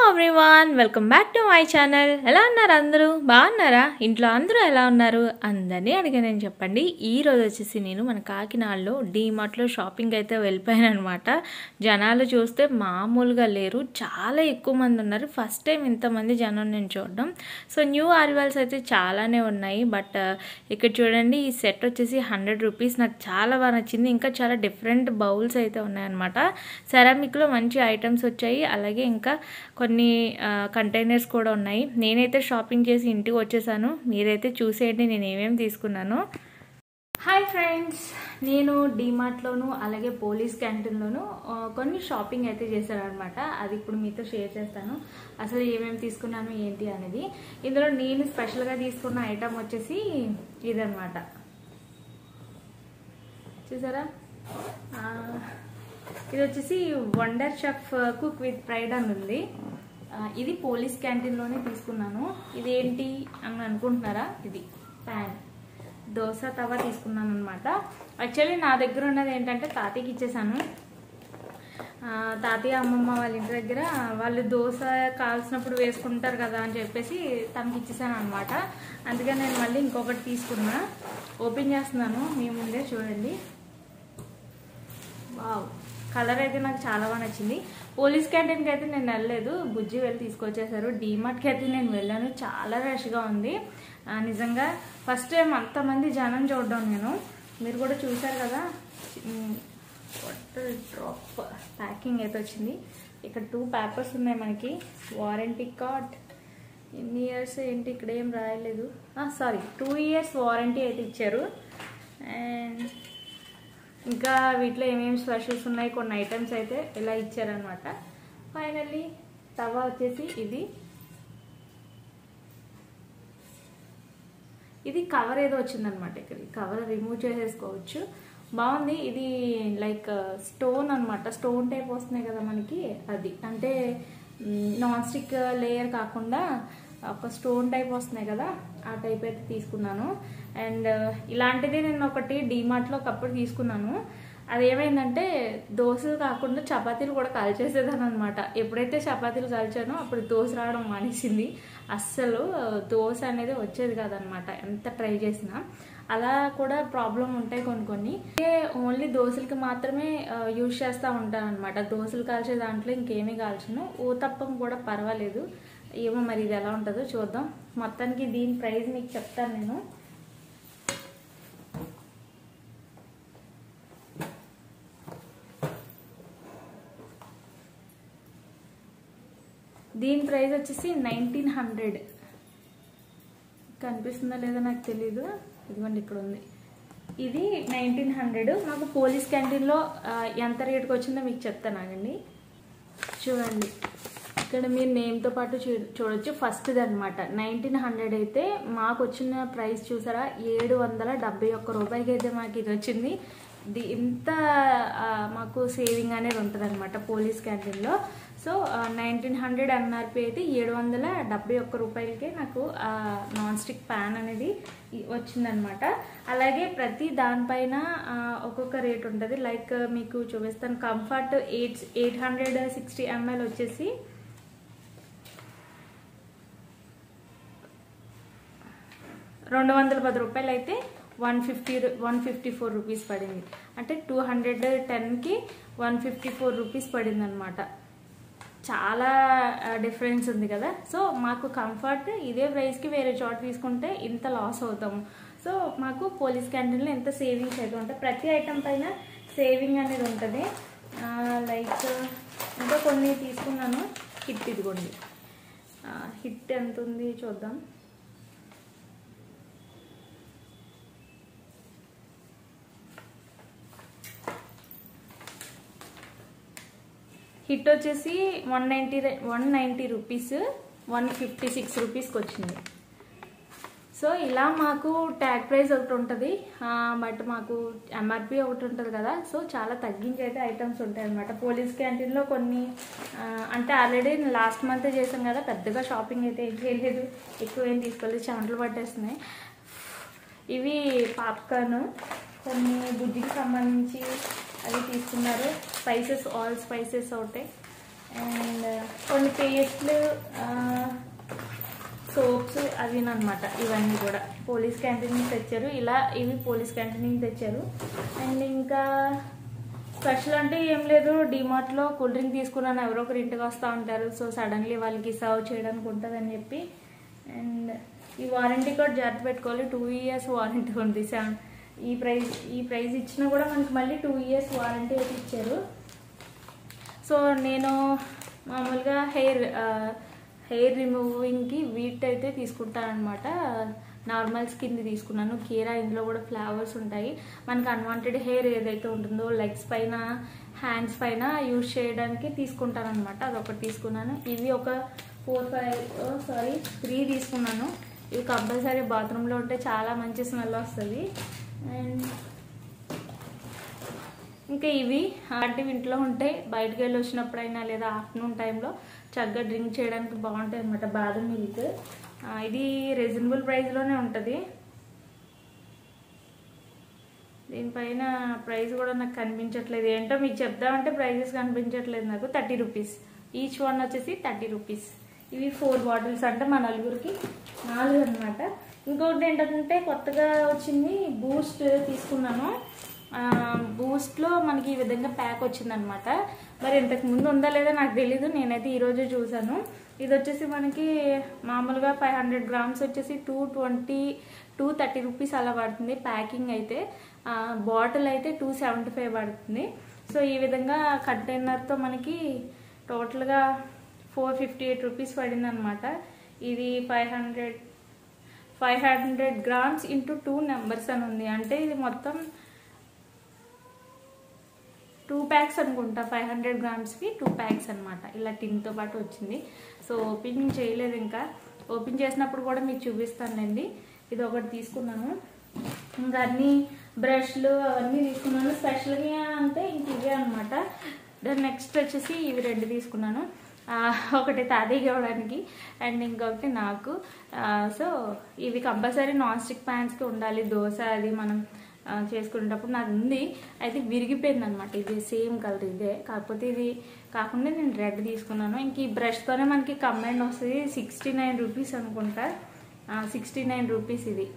Everyone welcome back to my channel. ఎలా ఉన్నారు అందరూ? బాగున్నారా? ఇంట్లో అందరూ ఎలా ఉన్నారు? అందరినీ అడిగానని చెప్పండి. ఈరోజు వచ్చేసి నేను మన కాకినాడలో డీమార్ట్లో షాపింగ్ అయితే వెళ్ళిపోయాను అనమాట. జనాలు చూస్తే మామూలుగా లేరు, చాలా ఎక్కువ మంది ఉన్నారు. ఫస్ట్ టైం ఇంతమంది జనం నేను చూడడం. సో న్యూ ఆరివల్స్ అయితే చాలానే ఉన్నాయి. బట్ ఇక్కడ చూడండి, ఈ సెట్ వచ్చేసి 100 రూపీస్. నాకు చాలా బాగా నచ్చింది. ఇంకా చాలా డిఫరెంట్ బౌల్స్ అయితే ఉన్నాయన్నమాట. సెరామిక్లో మంచి ఐటమ్స్ వచ్చాయి. అలాగే ఇంకా కొన్ని కంటైనర్స్ కూడా ఉన్నాయి. నేనైతే షాపింగ్ చేసి ఇంటికి వచ్చేసాను. మీరైతే చూసేయండి నేను ఏమేమి తీసుకున్నాను. హాయ్ ఫ్రెండ్స్, నేను డీమార్ట్లోను అలాగే పోలీస్ క్యాంటీన్లోను కొన్ని షాపింగ్ అయితే చేశాను అనమాట. అది ఇప్పుడు మీతో షేర్ చేస్తాను. అసలు ఏమేమి తీసుకున్నాను ఏంటి అనేది. ఇందులో నేను స్పెషల్గా తీసుకున్న ఐటమ్ వచ్చేసి ఇదనమాట. చూసారా, ఇది వచ్చేసి wonder chef cook with pride అని ఉంది. ఇది పోలీస్ క్యాంటీన్లోనే తీసుకున్నాను. ఇదేంటి అని అనుకుంటున్నారా? ఇది ప్యాన్ దోశ తవా తీసుకున్నాను అనమాట. యాక్చువల్లీ నా దగ్గర ఉన్నది ఏంటంటే తాతయ్యకి ఇచ్చేసాను. తాతయ్య అమ్మమ్మ వాళ్ళ ఇంటి దగ్గర వాళ్ళు దోశ కాల్సినప్పుడు వేసుకుంటారు కదా అని చెప్పేసి తనకి ఇచ్చేసాను అనమాట. అందుకని నేను మళ్ళీ ఇంకొకటి తీసుకున్నా. ఓపెన్ చేస్తున్నాను మీ ముందే చూడండి. వావ్, కలర్ అయితే నాకు చాలా బాగా నచ్చింది. పోలీస్ క్యాంటీన్కి అయితే నేను వెళ్ళలేదు, బుజ్జి వెళ్ళి తీసుకొచ్చేసారు. డీమార్ట్కి అయితే నేను వెళ్ళాను, చాలా రష్గా ఉంది నిజంగా. ఫస్ట్ టైం అంతమంది జనం చూడడం నేను. మీరు కూడా చూసారు కదా. వాటర్ డ్రాప్ ప్యాకింగ్ అయితే వచ్చింది. ఇక్కడ 2 పేపర్స్ ఉన్నాయి మనకి. వారంటీ కార్డ్, ఎన్ని ఇయర్స్ ఏంటి ఇక్కడ ఏం రాయలేదు. సారీ, 2 ఇయర్స్ వారంటీ అయితే ఇచ్చారు. అండ్ ఇంకా వీటిలో ఏమేమి స్పెషల్స్ ఉన్నాయి, కొన్ని ఐటమ్స్ అయితే ఇలా ఇచ్చారనమాట. ఫైనల్లీ తవా వచ్చేసి ఇది కవర్ ఏదో వచ్చిందనమాట. ఇక్కడ కవర్ రిమూవ్ చేసేసుకోవచ్చు. బాగుంది. ఇది లైక్ స్టోన్ అనమాట. స్టోన్ టైప్ వస్తున్నాయి కదా మనకి, అది అంటే నాన్ స్టిక్ లేయర్ కాకుండా ఒక స్టోన్ టైప్ వస్తున్నాయి కదా, ఆ టైప్ అయితే తీసుకున్నాను. అండ్ ఇలాంటిది నేను ఒకటి డీమార్ట్లో ఒకప్పుడు తీసుకున్నాను. అదేమైందంటే దోశలు కాకుండా చపాతీలు కూడా కాల్చేసేదాన్ని అనమాట. ఎప్పుడైతే చపాతీలు కాల్చానో అప్పుడు దోశ రావడం మానేసింది. అస్సలు దోశ అనేది వచ్చేది కాదనమాట ఎంత ట్రై చేసినా. అలా కూడా ప్రాబ్లం ఉంటాయి కొన్ని. ఓన్లీ దోశలకి మాత్రమే యూజ్ చేస్తూ ఉంటాను అనమాట. దోశలు కాల్చే దాంట్లో ఇంకేమీ కాల్చను. ఊతప్పం కూడా పర్వాలేదు. ఏమో మరి ఇది ఎలా ఉంటుందో చూద్దాం. మొత్తానికి దీని ప్రైస్ మీకు చెప్తాను నేను. దీని ప్రైస్ వచ్చేసి 1900. కనిపిస్తుందా లేదా నాకు తెలీదు. ఇదిగోండి ఇక్కడ ఉంది. ఇది 1900. మాకు పోలీస్ క్యాంటీన్లో ఎంత రేటుకి వచ్చిందో మీకు చెప్తాను ఆగండి. చూడండి, ఇక్కడ మీరు నేమ్తో పాటు చూడొచ్చు. ఫస్ట్ది అనమాట 1900 అయితే మాకు వచ్చిన ప్రైస్ చూసారా, 771 రూపాయలకి అయితే మాకు ఇది వచ్చింది. ఇంత మాకు సేవింగ్ అనేది ఉంటుంది అనమాట పోలీస్ క్యాంటీన్లో. సో 1900 ఎంఆర్పి అయితే 771 రూపాయలకే నాకు నాన్ స్టిక్ ప్యాన్ అనేది వచ్చిందనమాట. అలాగే ప్రతి దానిపైన ఒక్కొక్క రేట్ ఉంటుంది. లైక్ మీకు చూపిస్తాను. కంఫర్ట్ 860 ml వచ్చేసి ₹210 అయితే 154 రూపీస్ పడింది. అంటే 210కి 154 రూపీస్ పడింది అనమాట. చాలా డిఫరెన్స్ ఉంది కదా. సో మాకు కంఫర్ట్ ఇదే ప్రైస్కి వేరే చోట తీసుకుంటే ఇంత లాస్ అవుతాము. సో మాకు పోలీస్ క్యాంటీన్లో ఎంత సేవింగ్స్ అయితే ఉంటాయి. ప్రతి ఐటమ్ పైన సేవింగ్ అనేది ఉంటుంది. లైక్ ఇంకా కొన్ని తీసుకున్నాను. హిట్ ఇదిగోండి. హిట్ ఎంత ఉంది చూద్దాం. హిట్ వచ్చేసి 190 రూపీస్. 156 రూపీస్కి వచ్చింది. సో ఇలా మాకు ట్యాగ్ ప్రైస్ ఒకటి ఉంటుంది, బట్ మాకు ఎంఆర్పి ఒకటి ఉంటుంది కదా. సో చాలా తగ్గించి అయితే ఐటమ్స్ ఉంటాయి అనమాట. పోలీస్ క్యాంటీన్లో కొన్ని అంటే ఆల్రెడీ లాస్ట్ మంత్ చేసాం కదా, పెద్దగా షాపింగ్ అయితే ఏం చేయలేదు, ఎక్కువ ఏం తీసుకోలేదు, చెమటలు పట్టేస్తున్నాయి. ఇవి పాప్కార్న్, కొన్ని బుజ్జికి సంబంధించి అవి తీసుకున్నారు. స్పైసెస్, ఆల్ స్పైసెస్ ఒకటే. అండ్ కొన్ని పేస్ట్లు, సోప్స్ అవినమాట. ఇవన్నీ కూడా పోలీస్ క్యాంటీన్ నుంచి తెచ్చారు. ఇలా ఇవి పోలీస్ క్యాంటీన్ నుంచి తెచ్చారు. అండ్ ఇంకా స్పెషల్ అంటే ఏం లేదు, డిమార్ట్లో కూల్ డ్రింక్ తీసుకున్నాను. ఎవరో ఒకరు ఇంటికి వస్తూ ఉంటారు, సో సడన్లీ వాళ్ళకి సర్వ్ చేయడానికి ఉంటుందని చెప్పి. అండ్ ఈ వారంటీ కార్డ్ జాగ్రత్త పెట్టుకోవాలి, 2 years వారంటీ ఉంది. ఈ ప్రైస్ ఇచ్చినా కూడా మనకి మళ్ళీ 2 years వారంటీ అయితే ఇచ్చారు. సో నేను మామూలుగా హెయిర్ రిమూవింగ్కి వీట్ అయితే తీసుకుంటాను అనమాట. నార్మల్ స్కిన్ తీసుకున్నాను. కీరా, ఇందులో కూడా ఫ్లేవర్స్ ఉంటాయి. మనకి అన్వాంటెడ్ హెయిర్ ఏదైతే ఉంటుందో లెగ్స్ పైన, హ్యాండ్స్ పైన యూజ్ చేయడానికి తీసుకుంటాను అనమాట. అదొకటి తీసుకున్నాను. ఇవి ఒక 3 తీసుకున్నాను. ఇవి కంపల్సరీ బాత్రూంలో ఉంటే చాలా మంచి స్మెల్ వస్తుంది. అండ్ ఇంకా ఇవి అలాంటివి ఇంట్లో ఉంటే బయటకు వెళ్ళి వచ్చినప్పుడైనా లేదా ఆఫ్టర్నూన్ టైంలో చక్కగా డ్రింక్ చేయడానికి బాగుంటాయి అనమాట. బాదం మిల్క్, ఇది రీజనబుల్ ప్రైస్లోనే ఉంటుంది. దీనిపైన ప్రైస్ కూడా నాకు కనిపించట్లేదు, ఏంటో మీకు చెప్దామంటే ప్రైజెస్ కనిపించట్లేదు నాకు. 30 రూపీస్ ఈచ్ వన్ వచ్చేసి 30 రూపీస్. ఇవి 4 బాటిల్స్ అంటే మా నలుగురికి 4 అనమాట. ఇంకొకటి ఏంటంటే కొత్తగా వచ్చింది బూస్ట్ తీసుకున్నాను. బూస్ట్లో మనకి ఈ విధంగా ప్యాక్ వచ్చిందనమాట. మరి ఇంతకు ముందు ఉందా లేదా నాకు తెలీదు, నేనైతే ఈరోజే చూసాను. ఇది వచ్చేసి మనకి మామూలుగా 500 grams వచ్చేసి 230 రూపీస్ అలా పడుతుంది. ప్యాకింగ్ అయితే, బాటిల్ అయితే 275 పడుతుంది. సో ఈ విధంగా కంటైనర్తో మనకి టోటల్గా 458 రూపీస్ పడింది అనమాట. ఇది 500 grams ఇంటూ 2 numbers అని ఉంది. అంటే ఇది మొత్తం 2 packs అనుకుంటా. 500 grams-కి 2 packs అనమాట. ఇలా టిన్తో పాటు వచ్చింది. సో ఓపెనింగ్ చేయలేదు, ఇంకా ఓపెన్ చేసినప్పుడు కూడా మీకు చూపిస్తానులేండి. ఇది ఒకటి తీసుకున్నాను. ఇంకా అన్ని బ్రష్లు అవన్నీ తీసుకున్నాను. స్పెషల్గా అంటే ఇంక ఇవే అనమాట. దాని నెక్స్ట్ వచ్చేసి ఇవి 2 తీసుకున్నాను. ఒకటి తాతయ్యకి ఇవ్వడానికి అండ్ ఇంకొకటి నాకు. సో ఇవి కంపల్సరీ నాన్ స్టిక్ ప్యాన్స్కి ఉండాలి. దోశ అది మనం చేసుకునేటప్పుడు నాకు ఉంది, అయితే విరిగిపోయింది అనమాట. ఇది సేమ్ కలర్ ఇదే, కాకపోతే ఇది కాకుండా నేను రెడ్ తీసుకున్నాను. ఇంక ఈ బ్రష్తోనే మనకి కంబైండ్ వస్తుంది. 69 రూపీస్ అనుకుంటా. 69 రూపీస్. ఇది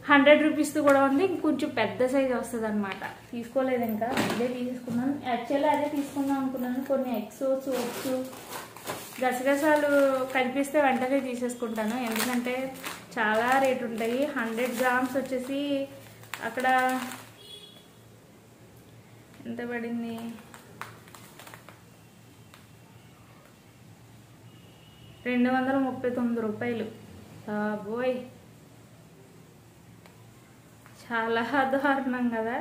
100 రూపీస్తో కూడా ఉంది. కొంచెం పెద్ద సైజ్ వస్తుంది అనమాట. తీసుకోలేదు, ఇంకా అదే తీసుకున్నాను. యాక్చువల్లీ అదే తీసుకుందాం అనుకున్నాను. కొన్ని ఎక్సో, సోప్స్, గసగసాలు కనిపిస్తే వెంటనే తీసేసుకుంటాను, ఎందుకంటే చాలా రేటు ఉంటాయి. 100 grams వచ్చేసి అక్కడ ఎంత పడింది, 239 రూపాయలు. బాబోయ్, చాలా దారుణం కదా.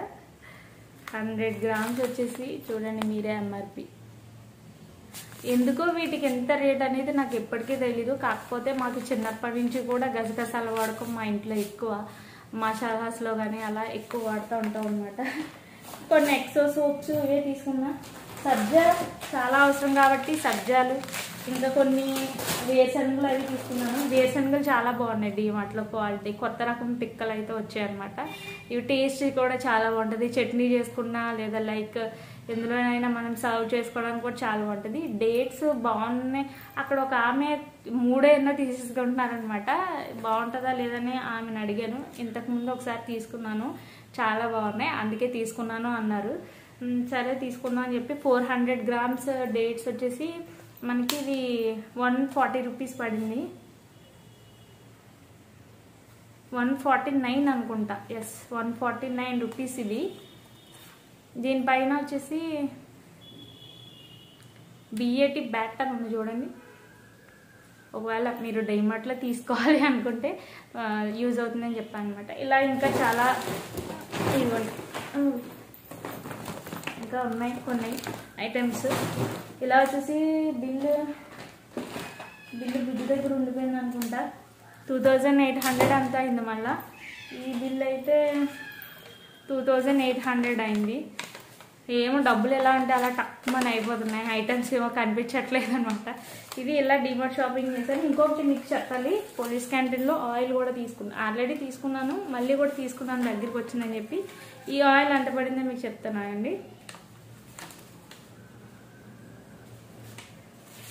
100 grams వచ్చేసి చూడండి మీరే ఎంఆర్పి. ఎందుకో వీటికి ఎంత రేట్ అనేది నాకు ఎప్పటికీ తెలీదు. కాకపోతే మాకు చిన్నప్పటి నుంచి కూడా గసగసాల వాడకం మా ఇంట్లో ఎక్కువ. మసాలాస్లో కానీ అలా ఎక్కువ వాడుతూ ఉంటాం అనమాట. కొన్ని ఎక్సో సోప్స్ ఇవే తీసుకున్నా. సబ్జా చాలా అవసరం కాబట్టి సబ్జాలు, ఇంకా కొన్ని వేరుశనగలు అవి తీసుకున్నాను. వేరుశనగలు చాలా బాగున్నాయి డిమార్ట్లో, క్వాలిటీ. కొత్త రకం పిక్కలు అయితే వచ్చాయన్నమాట. ఇవి టేస్ట్ కూడా చాలా బాగుంటుంది. చట్నీ చేసుకున్నా లేదా లైక్ ఎందులోనైనా మనం సర్వ్ చేసుకోవడానికి కూడా చాలా బాగుంటుంది. డేట్స్ బాగున్నాయి. అక్కడ ఒక ఆమె 3 తీసేసుకుంటున్నారనమాట. బాగుంటుందా లేదని ఆమెను అడిగాను. ఇంతకుముందు ఒకసారి తీసుకున్నాను, చాలా బాగున్నాయి, అందుకే తీసుకున్నాను అన్నారు. సరే తీసుకుందాం అని చెప్పి 400 grams డేట్స్ వచ్చేసి మనకి ఇది 140 రూపీస్ పడింది. 149 అనుకుంటా. ఎస్, 149 రూపీస్ ఇది. దీనిపైన వచ్చేసి BAT బ్యాట్ అని ఉంది చూడండి. ఒకవేళ మీరు డైమార్ట్లో తీసుకోవాలి అనుకుంటే యూజ్ అవుతుందని చెప్పాను అనమాట. ఇలా ఇంకా చాలా ఇవ్వండి, ఇంకా ఉన్నాయి కొన్ని ఐటమ్స్. ఇలా వచ్చేసి బిల్లు 2800 అంతా అయింది. మళ్ళీ ఈ బిల్ అయితే 2800 అయింది. ఏమో డబ్బులు ఎలా అంటే అలా టక్కుమని అయిపోతున్నాయి, ఐటమ్స్ ఏమో కనిపించట్లేదు అనమాట. ఇది ఇలా డిమార్ట్ షాపింగ్ చేశాను. ఇంకొకటి మీకు చెప్పాలి, పోలీస్ క్యాంటీన్లో ఆయిల్ కూడా తీసుకున్నాను. ఆల్రెడీ తీసుకున్నాను, మళ్ళీ కూడా తీసుకున్నాను దగ్గరికి వచ్చిందని చెప్పి. ఈ ఆయిల్ ఎంత పడిందో మీకు చెప్తానండి.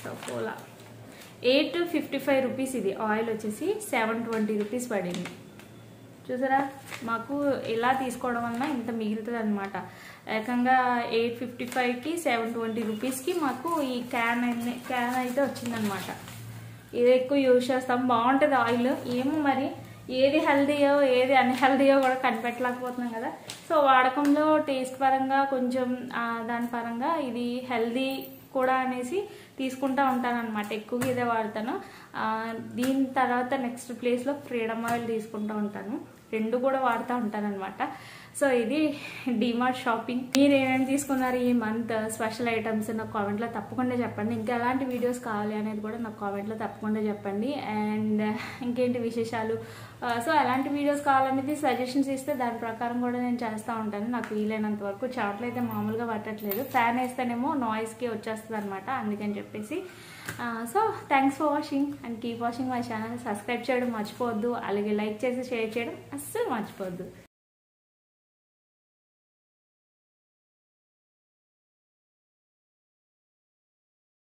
సఫోలా 855 రూపీస్. ఇది ఆయిల్ వచ్చేసి 720 రూపీస్ పడింది. చూసారా, మాకు ఇలా తీసుకోవడం వలన ఇంత మిగులుతుంది అనమాట. ఏకంగా 855కి 720 రూపీస్కి మాకు ఈ క్యాన్ అయితే వచ్చిందనమాట. ఇది ఎక్కువ యూజ్ చేస్తాం, బాగుంటుంది ఆయిల్. ఏమో మరి ఏది హెల్దీయో ఏది అన్హెల్దీయో కూడా కనిపెట్టలేకపోతున్నాం కదా. సో వాడకంలో టేస్ట్ పరంగా కొంచెం దాని పరంగా ఇది హెల్దీ కూడా అనేసి తీసుకుంటూ ఉంటాను అనమాట. ఎక్కువగా ఇదే వాడతాను. దీని తర్వాత నెక్స్ట్ ప్లేస్లో ఫ్రీడమ్ ఆయిల్ తీసుకుంటూ ఉంటాను. రెండు కూడా వాడుతూ ఉంటాను అనమాట. సో ఇది డిమార్ట్ షాపింగ్. మీరు ఏమేమి తీసుకున్నారు ఈ మంత్ స్పెషల్ ఐటమ్స్ నాకు కామెంట్లో తప్పకుండా చెప్పండి. ఇంకా ఎలాంటి వీడియోస్ కావాలి అనేది కూడా నాకు కామెంట్లో తప్పకుండా చెప్పండి. అండ్ ఇంకేంటి విశేషాలు, సో ఎలాంటి వీడియోస్ కావాలనేది సజెషన్స్ ఇస్తే దాని ప్రకారం కూడా నేను చేస్తూ ఉంటాను. నాకు వీలైనంత వరకు చాట్లు అయితే మామూలుగా పట్టట్లేదు, ఫ్యాన్ వేస్తేనేమో నాయిస్కి వచ్చేస్తుంది అనమాట. అందుకని చెప్పేసి so thanks for watching and keep watching my channel. Subscribe చేయడం మర్చిపోవద్దు, అలాగే లైక్ చేసి షేర్ చేయడం అస్సలు మర్చిపోవద్దు.